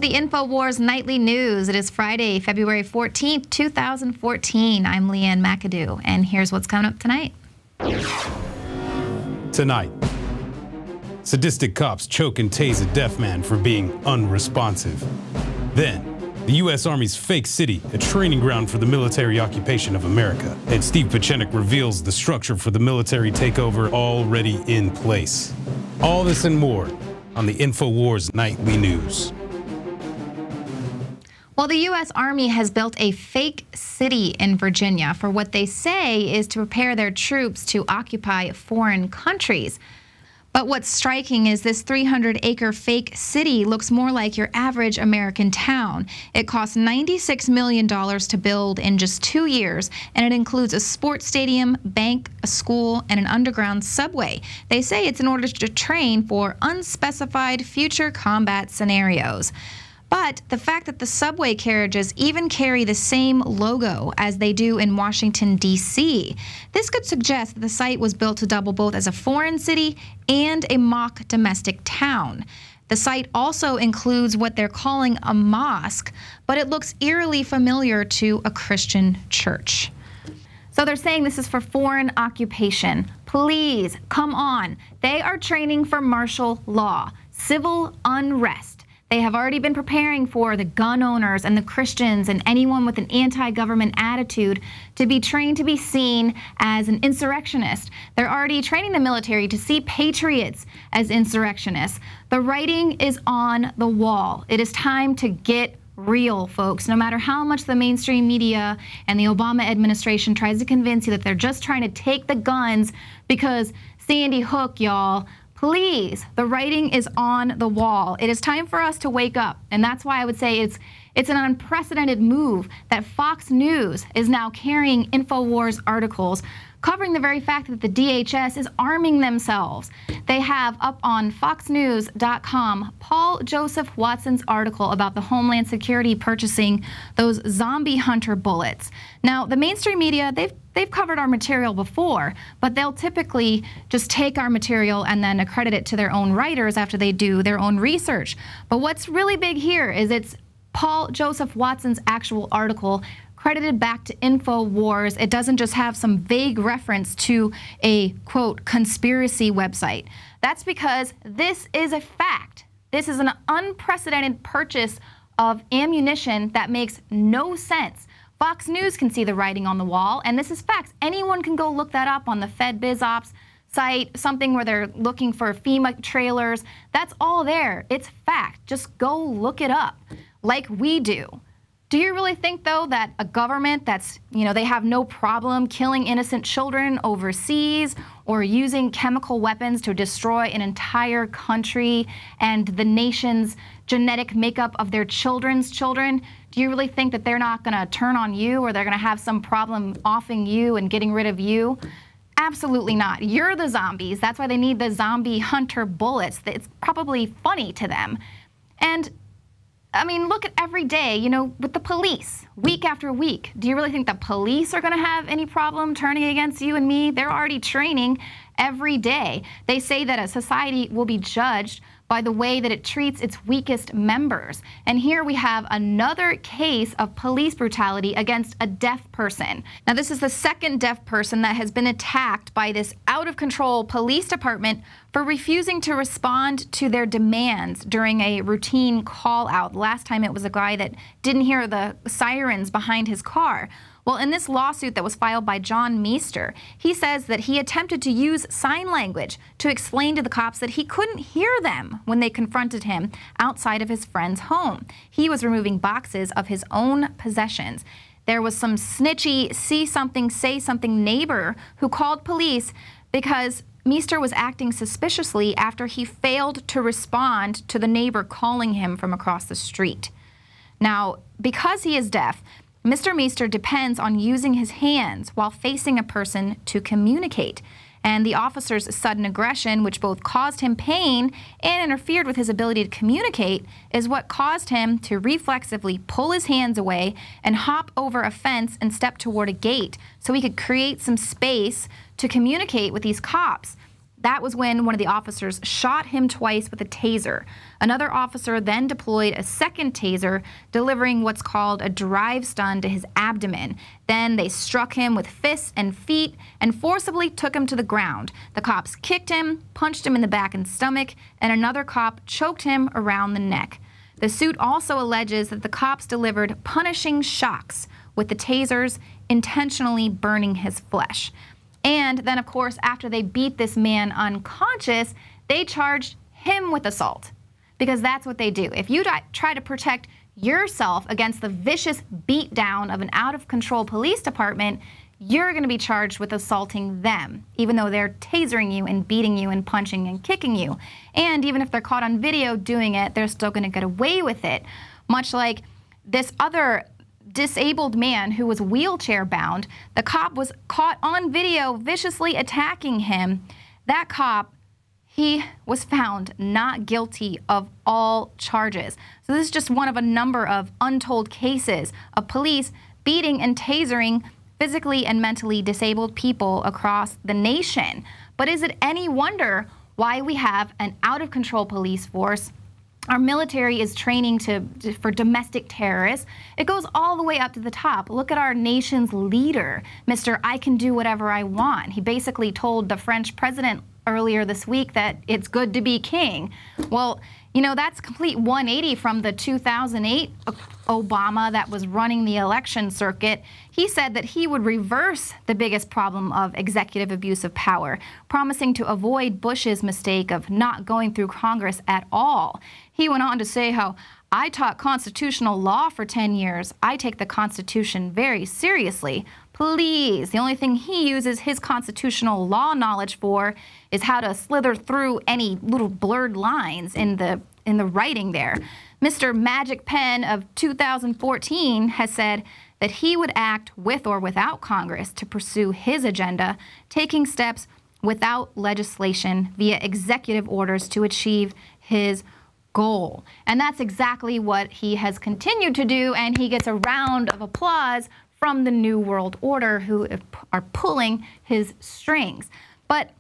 to the Infowars Nightly News. It is Friday, February 14th, 2014. I'm Leanne McAdoo, and here's what's coming up tonight. Tonight, sadistic cops choke and tase a deaf man for being unresponsive. Then, the U.S. Army's fake city, a training ground for the military occupation of America. And Steve Pieczenik reveals the structure for the military takeover already in place. All this and more on the Infowars Nightly News. Well, the U.S. Army has built a fake city in Virginia for what they say is to prepare their troops to occupy foreign countries. But what's striking is this 300-acre fake city looks more like your average American town. It cost $96 million to build in just 2 years, and it includes a sports stadium, bank, a school, and an underground subway. They say it's in order to train for unspecified future combat scenarios. But the fact that the subway carriages even carry the same logo as they do in Washington, D.C., this could suggest that the site was built to double both as a foreign city and a mock domestic town. The site also includes what they're calling a mosque, but it looks eerily familiar to a Christian church. So they're saying this is for foreign occupation. Please, come on. They are training for martial law, civil unrest. They have already been preparing for the gun owners and the Christians and anyone with an anti-government attitude to be trained to be seen as an insurrectionist. They're already training the military to see patriots as insurrectionists. The writing is on the wall. It is time to get real, folks. No matter how much the mainstream media and the Obama administration tries to convince you that they're just trying to take the guns because Sandy Hook, y'all. Please, the writing is on the wall. It is time for us to wake up, and that's why I would say it's an unprecedented move that Fox News is now carrying Infowars articles covering the very fact that the DHS is arming themselves. They have up on foxnews.com Paul Joseph Watson's article about the Homeland Security purchasing those zombie hunter bullets. Now, the mainstream media, they've covered our material before, but they'll typically just take our material and then accredit it to their own writers after they do their own research. But what's really big here is it's Paul Joseph Watson's actual article credited back to Infowars. It doesn't just have some vague reference to a, quote, conspiracy website. That's because this is a fact. This is an unprecedented purchase of ammunition that makes no sense. Fox News can see the writing on the wall, and this is facts. Anyone can go look that up on the FedBizOps site, something where they're looking for FEMA trailers. That's all there. It's fact. Just go look it up like we do. Do you really think, though, that a government that's, they have no problem killing innocent children overseas or using chemical weapons to destroy an entire country and the nation's genetic makeup of their children's children, do you really think that they're not going to turn on you or they're going to have some problem offing you and getting rid of you? Absolutely not. You're the zombies. That's why they need the zombie hunter bullets. It's probably funny to them. And I mean, look at every day, with the police, week after week. Do you really think the police are going to have any problem turning against you and me? They're already training every day. They say that a society will be judged by the way that it treats its weakest members. And here we have another case of police brutality against a deaf person. Now, this is the second deaf person that has been attacked by this out-of-control police department for refusing to respond to their demands during a routine call-out. Last time it was a guy that didn't hear the sirens behind his car. Well, in this lawsuit that was filed by John Meester, he says that he attempted to use sign language to explain to the cops that he couldn't hear them when they confronted him outside of his friend's home. He was removing boxes of his own possessions. There was some snitchy, see something, say something neighbor who called police because Meester was acting suspiciously after he failed to respond to the neighbor calling him from across the street. Now, because he is deaf, Mr. Meester depends on using his hands while facing a person to communicate. And the officer's sudden aggression, which both caused him pain and interfered with his ability to communicate, is what caused him to reflexively pull his hands away and hop over a fence and step toward a gate so he could create some space to communicate with these cops. That was when one of the officers shot him twice with a taser. Another officer then deployed a second taser, delivering what's called a drive stun to his abdomen. Then they struck him with fists and feet and forcibly took him to the ground. The cops kicked him, punched him in the back and stomach, and another cop choked him around the neck. The suit also alleges that the cops delivered punishing shocks with the tasers, intentionally burning his flesh. And then, of course, after they beat this man unconscious, they charged him with assault, because that's what they do. If you try to protect yourself against the vicious beatdown of an out-of-control police department, you're going to be charged with assaulting them, even though they're tasering you and beating you and punching and kicking you. And even if they're caught on video doing it, they're still going to get away with it. Much like this other disabled man who was wheelchair bound, the cop was caught on video viciously attacking him. That cop, he was found not guilty of all charges. So this is just one of a number of untold cases of police beating and tasering physically and mentally disabled people across the nation. But is it any wonder why we have an out-of-control police force? Our military is training for domestic terrorists. It goes all the way up to the top. Look at our nation's leader, Mr. I can do whatever I want. He basically told the French president earlier this week that it's good to be king. Well, you know, that's complete 180 from the 2008 Obama that was running the election circuit. He said that he would reverse the biggest problem of executive abuse of power, promising to avoid Bush's mistake of not going through Congress at all. He went on to say how, I taught constitutional law for 10 years. I take the Constitution very seriously. Please, the only thing he uses his constitutional law knowledge for is how to slither through any little blurred lines in the writing there. Mr. Magic Pen of 2014 has said that he would act with or without Congress to pursue his agenda, taking steps without legislation via executive orders to achieve his goal. And that's exactly what he has continued to do, and he gets a round of applause from the New World Order, who are pulling his strings. But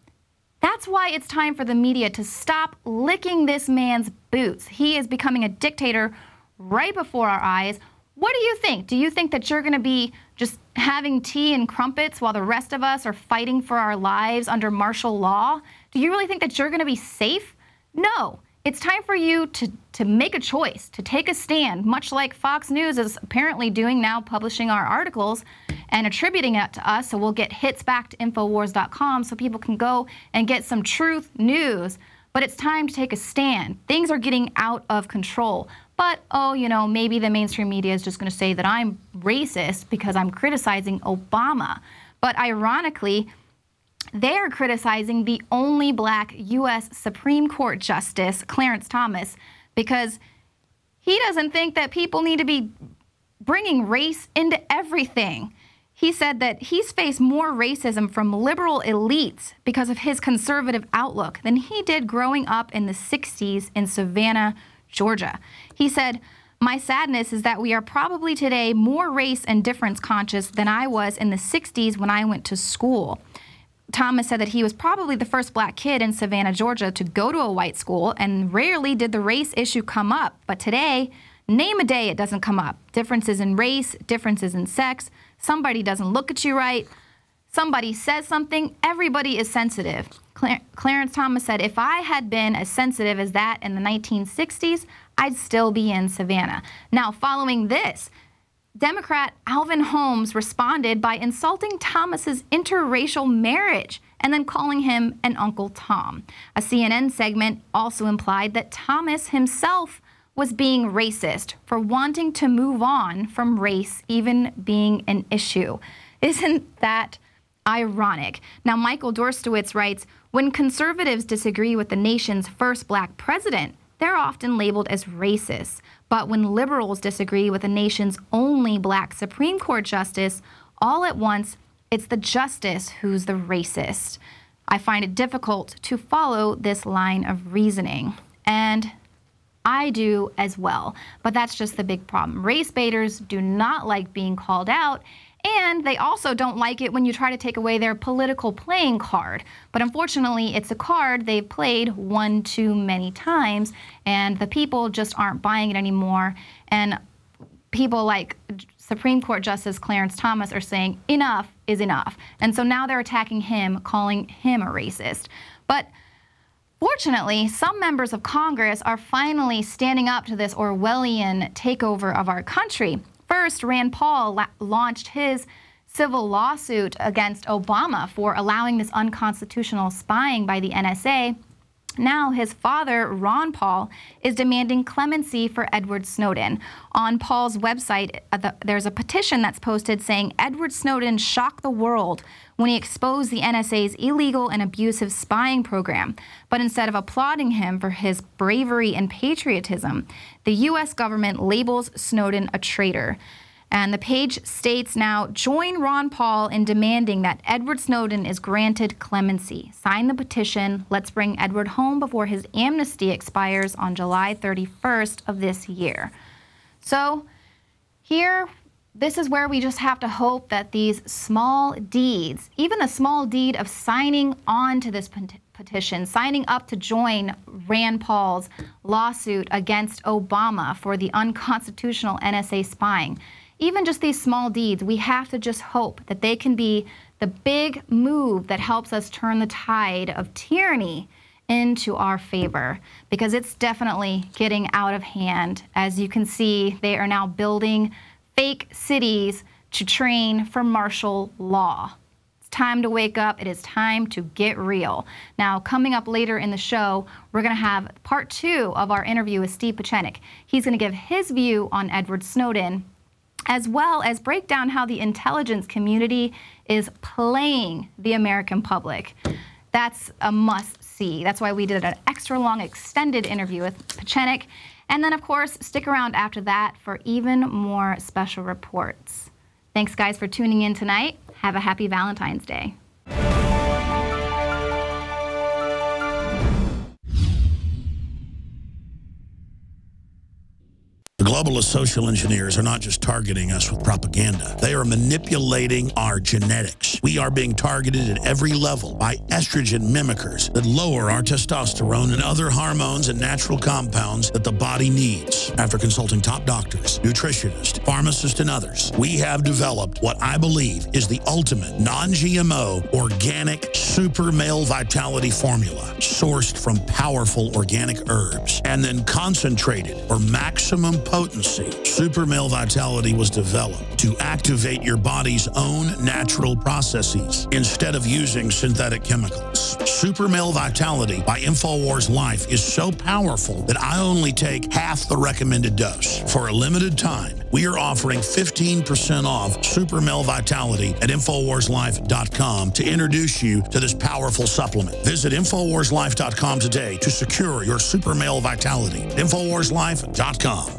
that's why it's time for the media to stop licking this man's boots. He is becoming a dictator right before our eyes. What do you think? Do you think that you're going to be just having tea and crumpets while the rest of us are fighting for our lives under martial law? Do you really think that you're going to be safe? No. It's time for you to make a choice, to take a stand, much like Fox News is apparently doing now, publishing our articles and attributing it to us, so we'll get hits back to Infowars.com so people can go and get some truth news. But it's time to take a stand. Things are getting out of control. But, oh, you know, maybe the mainstream media is just going to say that I'm racist because I'm criticizing Obama. But ironically, they're criticizing the only black U.S. Supreme Court Justice, Clarence Thomas, because he doesn't think that people need to be bringing race into everything. He said that he's faced more racism from liberal elites because of his conservative outlook than he did growing up in the 60s in Savannah, Georgia. He said, "My sadness is that we are probably today more race and difference conscious than I was in the 60s when I went to school." Thomas said that he was probably the first black kid in Savannah, Georgia to go to a white school, and rarely did the race issue come up. But today, name a day it doesn't come up. Differences in race, differences in sex, somebody doesn't look at you right, somebody says something, everybody is sensitive. Clarence Thomas said, "If I had been as sensitive as that in the 1960s, I'd still be in Savannah." Now, following this, Democrat Alvin Holmes responded by insulting Thomas's interracial marriage and then calling him an Uncle Tom. A CNN segment also implied that Thomas himself was being racist for wanting to move on from race even being an issue. Isn't that ironic? Now, Michael Dorstowitz writes, "When conservatives disagree with the nation's first black president, they're often labeled as racist. But when liberals disagree with the nation's only black Supreme Court justice, all at once, it's the justice who's the racist." I find it difficult to follow this line of reasoning. And I do as well. But that's just the big problem. Race baiters do not like being called out, And they also don't like it when you try to take away their political playing card. But unfortunately, it's a card they've played one too many times, and the people just aren't buying it anymore. And people like Supreme Court Justice Clarence Thomas are saying enough is enough. And so now they're attacking him, calling him a racist. But fortunately, some members of Congress are finally standing up to this Orwellian takeover of our country. First, Rand Paul launched his civil lawsuit against Obama for allowing this unconstitutional spying by the NSA. Now his father, Ron Paul, is demanding clemency for Edward Snowden. On Paul's website, there's a petition that's posted saying Edward Snowden shocked the world when he exposed the NSA's illegal and abusive spying program. But instead of applauding him for his bravery and patriotism, the U.S. government labels Snowden a traitor. And the page states now, join Ron Paul in demanding that Edward Snowden is granted clemency. Sign the petition. Let's bring Edward home before his amnesty expires on July 31st of this year. So here, this is where we just have to hope that these small deeds, even the small deed of signing on to this petition, signing up to join Rand Paul's lawsuit against Obama for the unconstitutional NSA spying, even just these small deeds, we have to just hope that they can be the big move that helps us turn the tide of tyranny into our favor, because it's definitely getting out of hand. As you can see, they are now building fake cities to train for martial law. It's time to wake up. It is time to get real. Now, coming up later in the show, we're going to have part 2 of our interview with Steve Pieczenik. He's going to give his view on Edward Snowden, as well as break down how the intelligence community is playing the American public. That's a must-see. That's why we did an extra long extended interview with Pieczenik. And then, of course, stick around after that for even more special reports. Thanks, guys, for tuning in tonight. Have a happy Valentine's Day. The globalist social engineers are not just targeting us with propaganda. They are manipulating our genetics. We are being targeted at every level by estrogen mimickers that lower our testosterone and other hormones and natural compounds that the body needs. After consulting top doctors, nutritionists, pharmacists, and others, we have developed what I believe is the ultimate non-GMO organic super male vitality formula, sourced from powerful organic herbs and then concentrated for maximum potency. Super Male Vitality was developed to activate your body's own natural processes instead of using synthetic chemicals. Super Male Vitality by Infowars Life is so powerful that I only take half the recommended dose. For a limited time, we are offering 15% off Super Male Vitality at InfowarsLife.com to introduce you to this powerful supplement. Visit InfowarsLife.com today to secure your Super Male Vitality. InfowarsLife.com.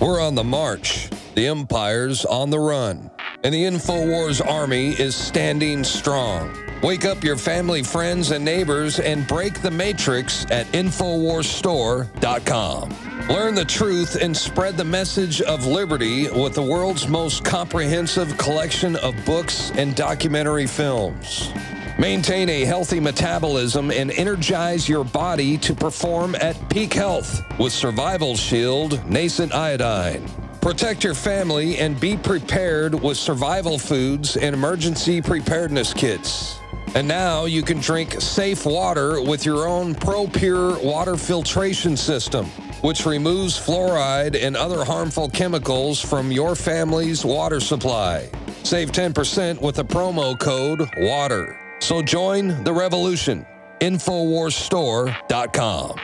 We're on the march. The Empire's on the run. And the Infowars army is standing strong. Wake up your family, friends, and neighbors and break the matrix at InfowarsStore.com. Learn the truth and spread the message of liberty with the world's most comprehensive collection of books and documentary films. Maintain a healthy metabolism and energize your body to perform at peak health with Survival Shield Nascent Iodine. Protect your family and be prepared with survival foods and emergency preparedness kits. And now you can drink safe water with your own ProPure water filtration system, which removes fluoride and other harmful chemicals from your family's water supply. Save 10% with the promo code WATER. So join the revolution. InfowarsStore.com.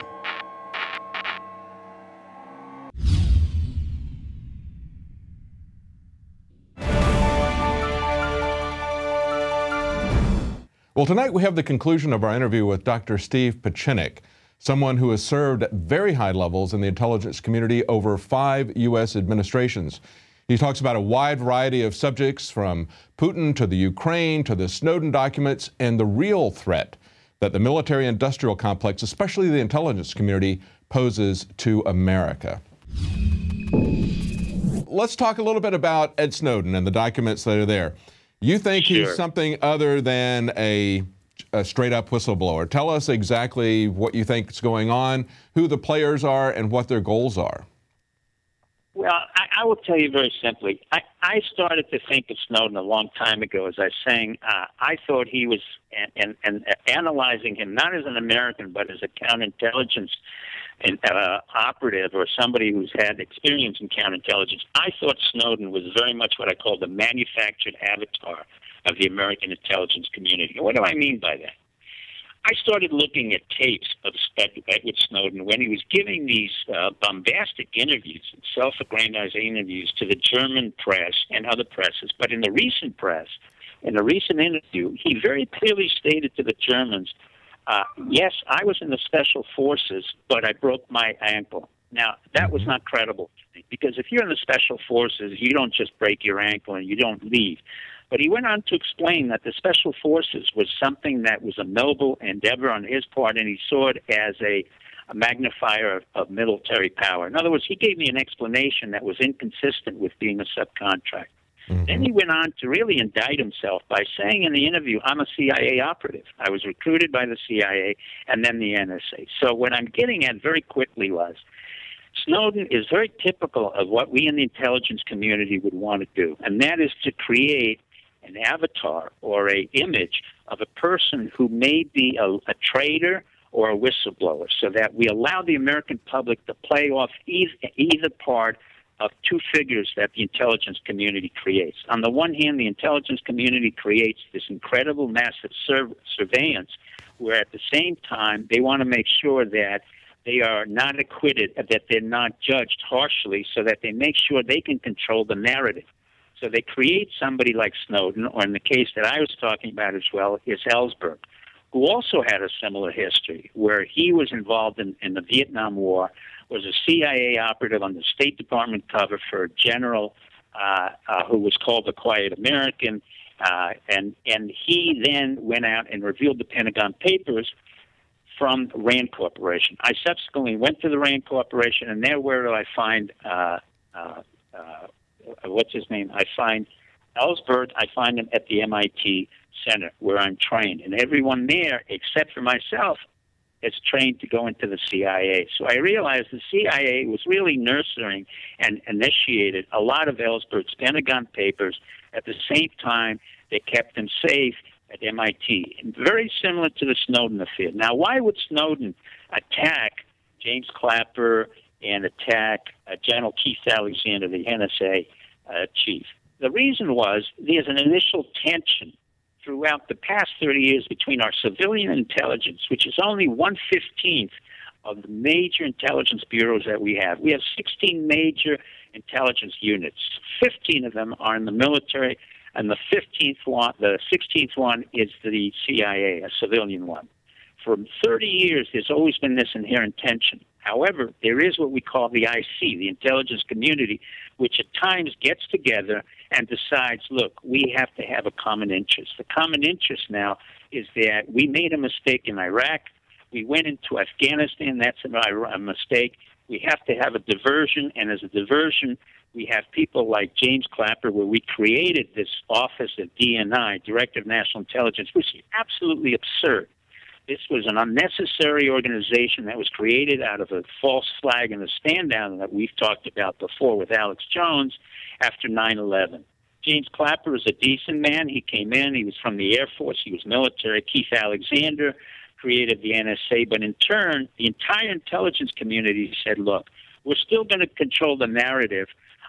Well, tonight we have the conclusion of our interview with Dr. Steve Pieczenik, someone who has served at very high levels in the intelligence community over 5 U.S. administrations. He talks about a wide variety of subjects, from Putin to the Ukraine to the Snowden documents and the real threat that the military-industrial complex, especially the intelligence community, poses to America. let's talk a little bit about Ed Snowden and the documents that are there. You think he's something other than a straight-up whistleblower. Tell us exactly what you think is going on, who the players are, and what their goals are. Well, I will tell you very simply. I started to think of Snowden a long time ago. As I was saying, I thought he was, and analyzing him not as an American, but as a counterintelligence operative or somebody who's had experience in counterintelligence, I thought Snowden was very much what I call the manufactured avatar of the American intelligence community. What do I mean by that? I started looking at tapes of Edward Snowden when he was giving these bombastic interviews, self-aggrandizing interviews to the German press and other presses. But in the recent press, in a recent interview, he very clearly stated to the Germans, yes, I was in the special forces, but I broke my ankle. Now, that was not credible to me, because if you're in the special forces, you don't just break your ankle and you don't leave. But he went on to explain that the special forces was something that was a noble endeavor on his part, and he saw it as a magnifier of military power. In other words, he gave me an explanation that was inconsistent with being a subcontractor. Then he went on to really indict himself by saying in the interview, I'm a CIA operative. I was recruited by the CIA and then the NSA. So what I'm getting at very quickly was, Snowden is very typical of what we in the intelligence community would want to do, and that is to create an avatar or a image of a person who may be a traitor or a whistleblower, so that we allow the American public to play off either part of two figures that the intelligence community creates. On the one hand, the intelligence community creates this incredible massive surveillance, where at the same time they want to make sure that they are not acquitted, that they're not judged harshly, so that they make sure they can control the narrative. So they create somebody like Snowden, or in the case that I was talking about as well, is Ellsberg, who also had a similar history, where he was involved in the Vietnam War, was a CIA operative on the State Department cover for a general who was called the Quiet American, and he then went out and revealed the Pentagon Papers from Rand Corporation. I subsequently went to the Rand Corporation, and there where do I find what's his name? I find Ellsberg. I find him at the MIT Center where I'm trained, and everyone there, except for myself, is trained to go into the CIA. So I realized the CIA was really nurturing and initiated a lot of Ellsberg's Pentagon Papers. At the same time, they kept him safe at MIT, and very similar to the Snowden affair. Now, why would Snowden attack James Clapper and attack General Keith Alexander, the NSA chief? The reason was there's an initial tension throughout the past 30 years between our civilian intelligence, which is only 1/15 of the major intelligence bureaus that we have. We have 16 major intelligence units. 15 of them are in the military, and the 16th one is the CIA, a civilian one. For 30 years, there's always been this inherent tension. However, there is what we call the IC, the intelligence community, which at times gets together and decides, look, we have to have a common interest. The common interest now is that we made a mistake in Iraq. We went into Afghanistan. That's a mistake. We have to have a diversion, and as a diversion, we have people like James Clapper, where we created this office at DNI, Director of National Intelligence, which is absolutely absurd. This was an unnecessary organization that was created out of a false flag and a stand-down that we've talked about before with Alex Jones after 9/11. James Clapper is a decent man. He came in. He was from the Air Force. He was military. Keith Alexander created the NSA. But in turn, the entire intelligence community said, look, we're still going to control the narrative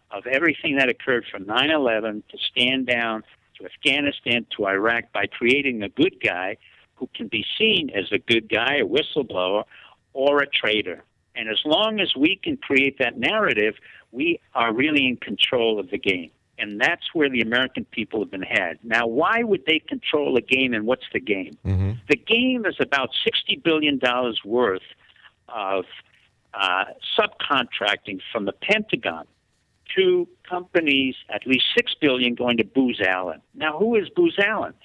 of everything that occurred from 9/11 to stand down to Afghanistan to Iraq by creating a good guy who can be seen as a good guy, a whistleblower, or a traitor. And as long as we can create that narrative, we are really in control of the game. And that's where the American people have been had. Now, why would they control a game, and what's the game? The game is about $60 billion worth of subcontracting from the Pentagon to companies, at least $6 billion going to Booz Allen. Now, who is Booz Allen?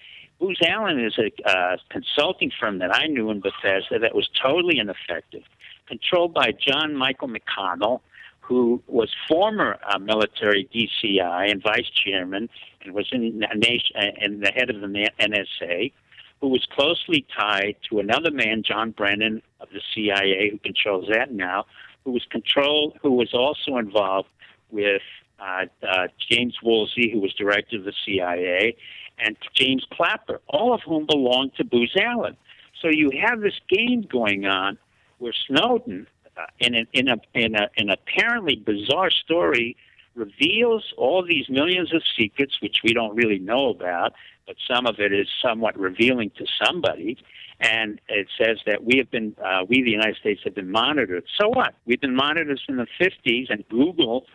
Booz Allen is a consulting firm that I knew in Bethesda that was totally ineffective, controlled by John Michael McConnell, who was former military DCI and vice chairman and was in the head of the NSA, who was closely tied to another man, John Brennan of the CIA, who controls that now, who was also involved with James Woolsey, who was director of the CIA, and James Clapper, all of whom belonged to Booz Allen. So you have this game going on where Snowden, in an apparently bizarre story, reveals all these millions of secrets, which we don't really know about, but some of it is somewhat revealing to somebody. And it says that we, the United States, have been monitored. So what? We've been monitored since the 50s, and Google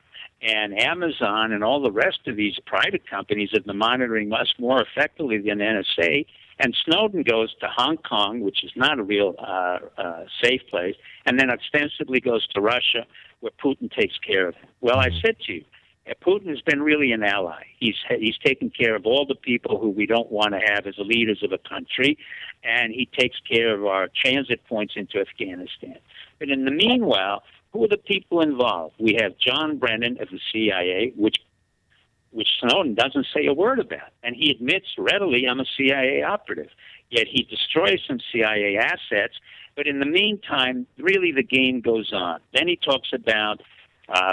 and Amazon and all the rest of these private companies have been monitoring us more effectively than NSA. And Snowden goes to Hong Kong, which is not a real safe place, and then ostensibly goes to Russia, where Putin takes care of him. Well, I said to you, Putin has been really an ally. He's taken care of all the people who we don't want to have as leaders of a country, and he takes care of our transit points into Afghanistan. But in the meanwhile, who are the people involved? We have John Brennan of the CIA, which Snowden doesn't say a word about. And he admits readily, I'm a CIA operative. Yet he destroys some CIA assets. But in the meantime, really the game goes on. Then he talks about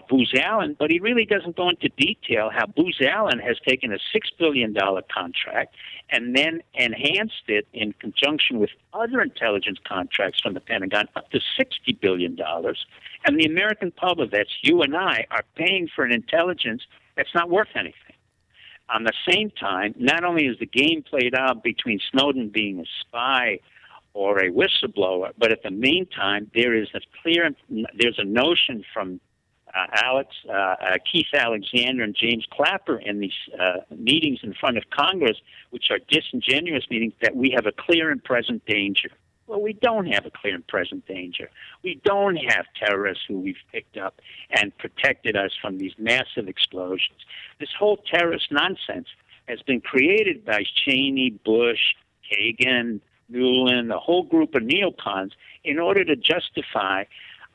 Booz Allen, but he really doesn't go into detail how Booz Allen has taken a $6 billion contract and then enhanced it in conjunction with other intelligence contracts from the Pentagon up to $60 billion. And the American public, that's you and I, are paying for an intelligence that's not worth anything. On the same time, not only is the game played out between Snowden being a spy or a whistleblower, but at the meantime, there's a notion from Keith Alexander and James Clapper in these meetings in front of Congress, which are disingenuous meetings, that we have a clear and present danger. Well, we don't have a clear and present danger. We don't have terrorists who we've picked up and protected us from these massive explosions. This whole terrorist nonsense has been created by Cheney, Bush, Kagan, Nuland, the whole group of neocons in order to justify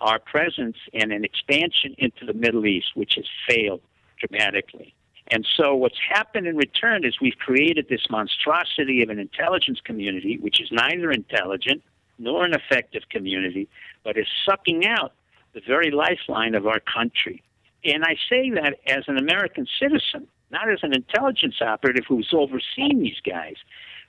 our presence and an expansion into the Middle East, which has failed dramatically. And so what's happened in return is we've created this monstrosity of an intelligence community, which is neither intelligent nor an effective community, but is sucking out the very lifeline of our country. And I say that as an American citizen, not as an intelligence operative who's overseeing these guys.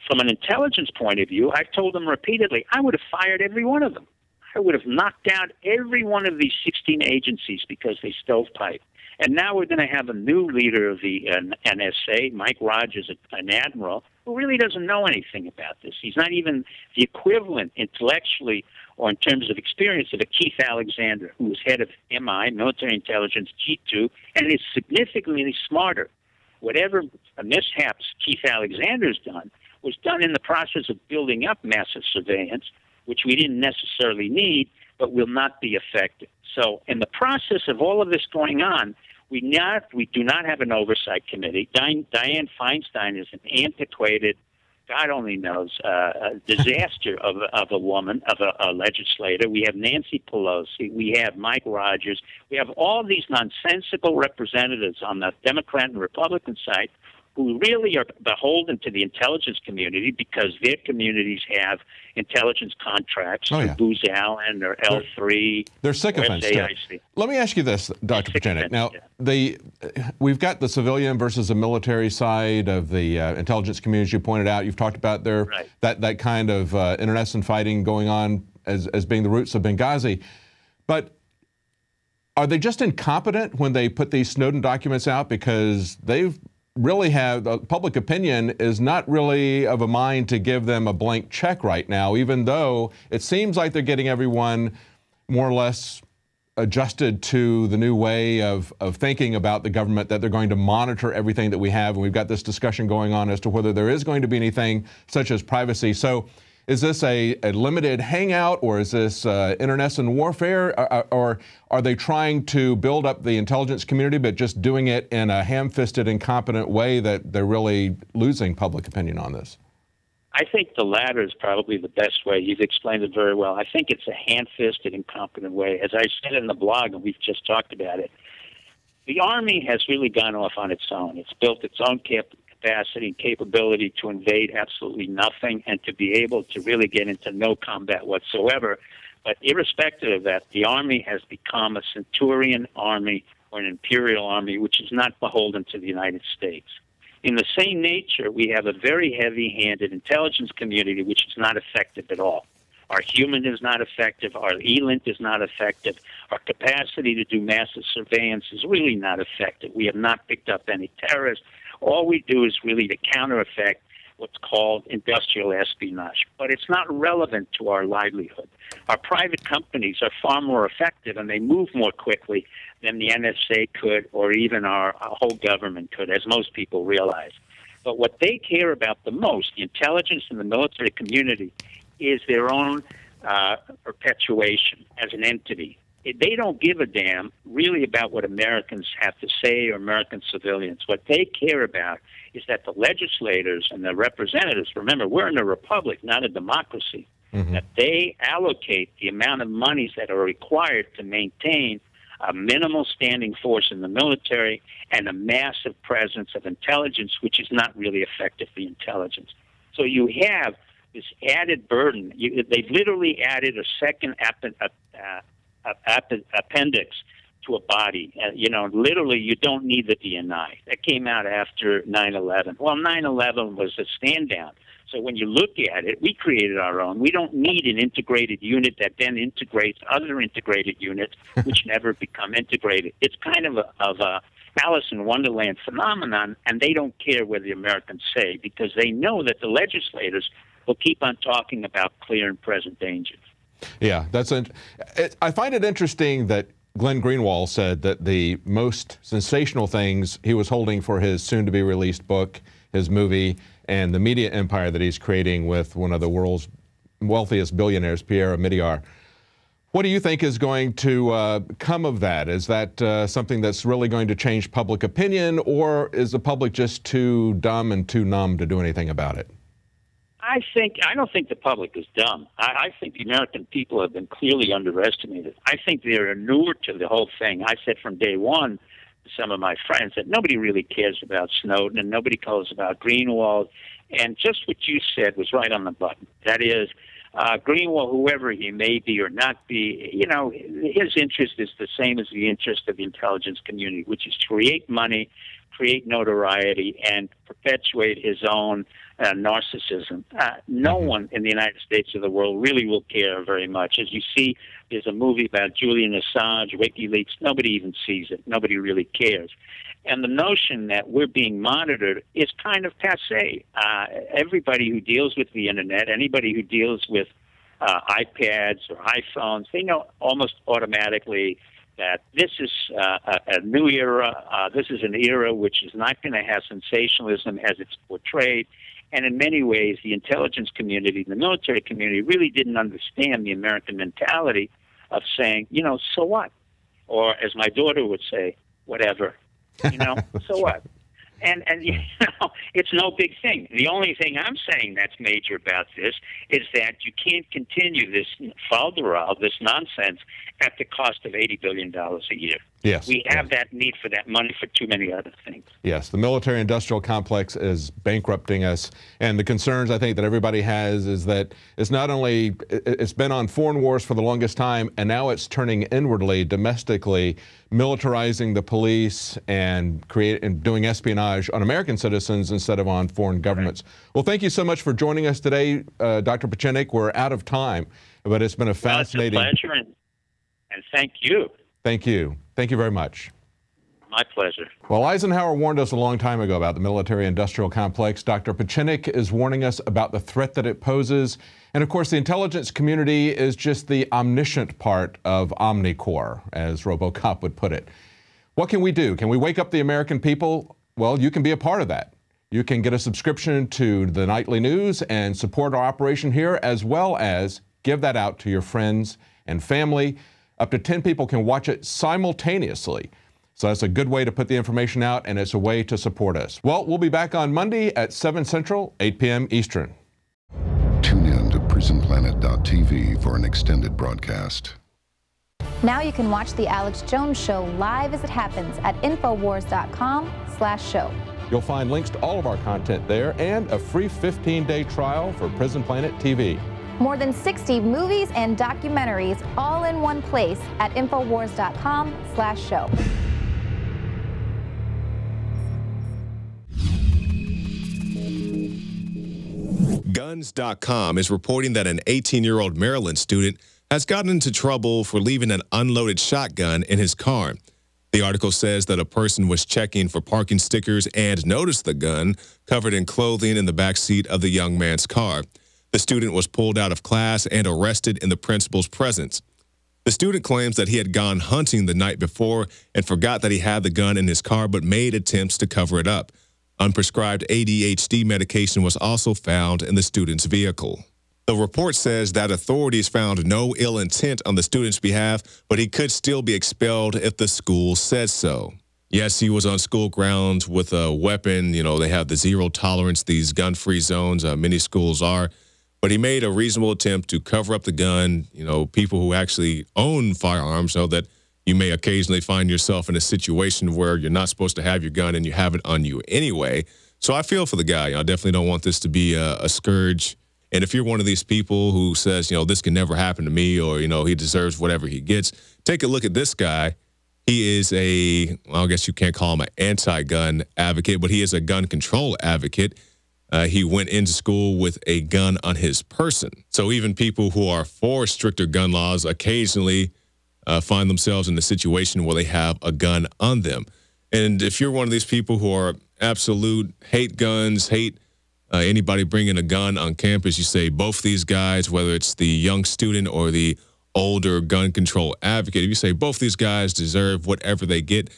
From an intelligence point of view, I've told them repeatedly, I would have fired every one of them. I would have knocked out every one of these 16 agencies because they stovepipe. And now we're going to have a new leader of the NSA, Mike Rogers, an admiral, who really doesn't know anything about this. He's not even the equivalent intellectually or in terms of experience of a Keith Alexander, who was head of MI, Military Intelligence, G2, and is significantly smarter. Whatever mishaps Keith Alexander's done was done in the process of building up massive surveillance, which we didn't necessarily need, but will not be effective. So in the process of all of this going on, we do not have an oversight committee. Dianne Feinstein is an antiquated, God only knows, disaster of a woman, of a legislator. We have Nancy Pelosi. We have Mike Rogers. We have all these nonsensical representatives on the Democrat and Republican side who really are beholden to the intelligence community because their communities have intelligence contracts through Booz Allen or L3. They're sycophants. Let me ask you this, Dr. Pieczenik. Now, we've got the civilian versus the military side of the intelligence community, you pointed out. You've talked about that kind of internecine fighting going on as being the roots of Benghazi. But are they just incompetent when they put these Snowden documents out because they've really public opinion is not really of a mind to give them a blank check right now, even though it seems like they're getting everyone more or less adjusted to the new way of thinking about the government, that they're going to monitor everything that we have. And we've got this discussion going on as to whether there is going to be anything such as privacy. So is this a limited hangout, or is this internecine warfare, or are they trying to build up the intelligence community but just doing it in a ham-fisted, incompetent way that they're really losing public opinion on this? I think the latter is probably the best way. You've explained it very well. I think it's a hand-fisted, incompetent way. As I said in the blog, and we've just talked about it, the Army has really gone off on its own. It's built its own capacity and capability to invade absolutely nothing and to be able to really get into no combat whatsoever. But irrespective of that, the Army has become a centurion army or an imperial army, which is not beholden to the United States. In the same nature, we have a very heavy-handed intelligence community which is not effective at all. Our human is not effective. Our ELINT is not effective. Our capacity to do massive surveillance is really not effective. We have not picked up any terrorists. All we do is really to counter-effect what's called industrial espionage. But it's not relevant to our livelihood. Our private companies are far more effective, and they move more quickly than the NSA could or even our whole government could, as most people realize. But what they care about the most, the intelligence and the military community, is their own perpetuation as an entity. They don't give a damn really about what Americans have to say or American civilians. What they care about is that the legislators and the representatives, remember, we're in a republic, not a democracy, that they allocate the amount of monies that are required to maintain a minimal standing force in the military and a massive presence of intelligence, which is not really effectively intelligence. So you have this added burden. They've literally added a second appendix to a body. Literally, you don't need the DNI. That came out after 9/11. Well, 9/11 was a stand-down. So when you look at it, we created our own. We don't need an integrated unit that then integrates other integrated units, which never become integrated. It's kind of a Alice in Wonderland phenomenon, and they don't care what the Americans say because they know that the legislators will keep on talking about clear and present dangers. Yeah, I find it interesting that Glenn Greenwald said that the most sensational things he was holding for his soon-to-be-released book, his movie, and the media empire that he's creating with one of the world's wealthiest billionaires, Pierre Omidyar. What do you think is going to come of that? Is that something that's really going to change public opinion, or is the public just too dumb and too numb to do anything about it? I don't think the public is dumb. I think the American people have been clearly underestimated. I think they're inured to the whole thing. I said from day one to some of my friends that nobody really cares about Snowden and nobody cares about Greenwald. And just what you said was right on the button. That is, Greenwald, whoever he may be or not be, his interest is the same as the interest of the intelligence community, which is to create money, create notoriety, and perpetuate his own narcissism. No one in the United States or the world really will care very much. As you see, there's a movie about Julian Assange, WikiLeaks. Nobody even sees it. Nobody really cares. And the notion that we're being monitored is kind of passé. Everybody who deals with the Internet, anybody who deals with iPads or iPhones, they know almost automatically that this is a new era. This is an era which is not going to have sensationalism as it's portrayed. And in many ways, the intelligence community, the military community, really didn't understand the American mentality of saying, so what? Or as my daughter would say, whatever. So what? And it's no big thing. The only thing I'm saying that's major about this is that you can't continue this falderal, this nonsense, at the cost of $80 billion a year. Yes. We have that need for that money for too many other things. Yes, the military-industrial complex is bankrupting us, and the concerns I think that everybody has is that it's not only, it's been on foreign wars for the longest time, and now it's turning inwardly, domestically, militarizing the police and doing espionage on American citizens instead of on foreign governments. Right. Well, thank you so much for joining us today, Dr. Pieczenik. We're out of time, but it's been a fascinating... Well, it's a pleasure, and thank you. Thank you. Thank you very much. My pleasure. Well, Eisenhower warned us a long time ago about the military-industrial complex. Dr. Pieczenik is warning us about the threat that it poses. And of course, the intelligence community is just the omniscient part of Omnicorps, as RoboCop would put it. What can we do? Can we wake up the American people? Well, you can be a part of that. You can get a subscription to the nightly news and support our operation here, as well as give that out to your friends and family. Up to 10 people can watch it simultaneously. So that's a good way to put the information out, and it's a way to support us. Well, we'll be back on Monday at 7 Central, 8 p.m. Eastern. PrisonPlanet.tv for an extended broadcast. Now you can watch The Alex Jones Show live as it happens at Infowars.com/show. You'll find links to all of our content there and a free 15-day trial for Prison Planet TV. More than 60 movies and documentaries all in one place at Infowars.com/show. Guns.com is reporting that an 18-year-old Maryland student has gotten into trouble for leaving an unloaded shotgun in his car. The article says that a person was checking for parking stickers and noticed the gun covered in clothing in the back seat of the young man's car. The student was pulled out of class and arrested in the principal's presence. The student claims that he had gone hunting the night before and forgot that he had the gun in his car but made attempts to cover it up. Unprescribed ADHD medication was also found in the student's vehicle. The report says that authorities found no ill intent on the student's behalf, but he could still be expelled if the school says so. Yes, he was on school grounds with a weapon. You know, they have the zero tolerance, these gun-free zones, many schools are. But he made a reasonable attempt to cover up the gun. You know, people who actually own firearms know that you may occasionally find yourself in a situation where you're not supposed to have your gun and you have it on you anyway. So I feel for the guy. I definitely don't want this to be a scourge. And if you're one of these people who says, you know, this can never happen to me, or, you know, he deserves whatever he gets, take a look at this guy. He is well, I guess you can't call him an anti-gun advocate, but he is a gun control advocate. He went into school with a gun on his person. So even people who are for stricter gun laws occasionally find themselves in a situation where they have a gun on them. And if you're one of these people who are absolute hate guns, hate anybody bringing a gun on campus, you say both these guys, whether it's the young student or the older gun control advocate, if you say both these guys deserve whatever they get,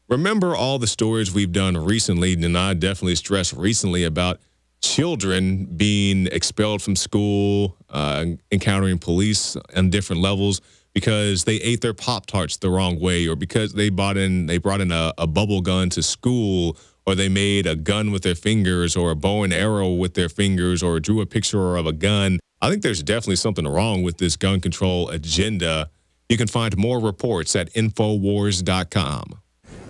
remember all the stories we've done recently, and I definitely stress recently, about children being expelled from school, encountering police on different levels because they ate their Pop-Tarts the wrong way, or because they brought in a bubble gun to school, or they made a gun with their fingers, or a bow and arrow with their fingers, or drew a picture of a gun. I think there's definitely something wrong with this gun control agenda. You can find more reports at Infowars.com.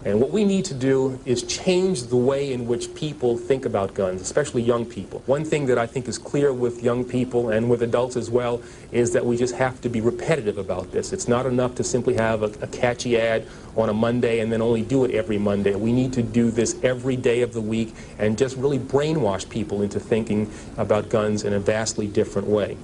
And what we need to do is change the way in which people think about guns, especially young people. One thing that I think is clear with young people and with adults as well is that we just have to be repetitive about this. It's not enough to simply have a catchy ad on a Monday and then only do it every Monday. We need to do this every day of the week and just really brainwash people into thinking about guns in a vastly different way.